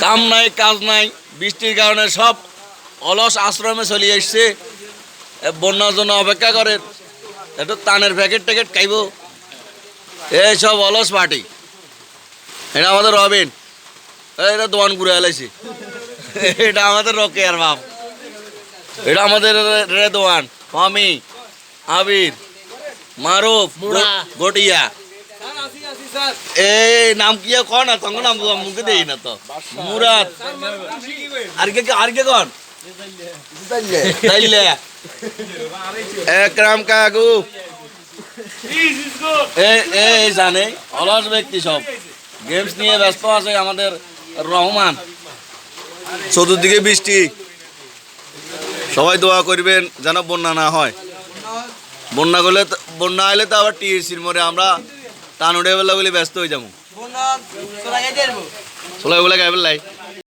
কাম নাই কাজ নাই, বৃষ্টির কারণে সব অলস আশ্রমে চলে এসছে। বন্যার জন্য অপেক্ষা করে, একটু তানের প্যাকেট ট্যাকেট খাইব, এই সব অলস পার্টি। এটা আমাদের রবিন, এটা দোয়ান ঘুরে এলাইছি। এটা আমাদের রকেয়ার বাপ, এটা আমাদের রেদওয়ান, মামি, আবির, মারুফ, গটিয়া। এই নাম কি কন না তখন নাম মুখে দেই না তো। মুরাদ আর কে কন তাইলে একরাম কাকু এই জানে অলস ব্যক্তি সব গেমস নিয়ে ব্যস্ত আছে। আমাদের রহমান, চতুর্দিকে বৃষ্টি, সবাই দোয়া করবেন যেন বন্যা না হয়। বন্যা আইলে তো আবার টিএসির মরে আমরা টান উঠে বেলা বলে ব্যস্ত হয়ে যাবো। চলাই বলে গাইবেল লাই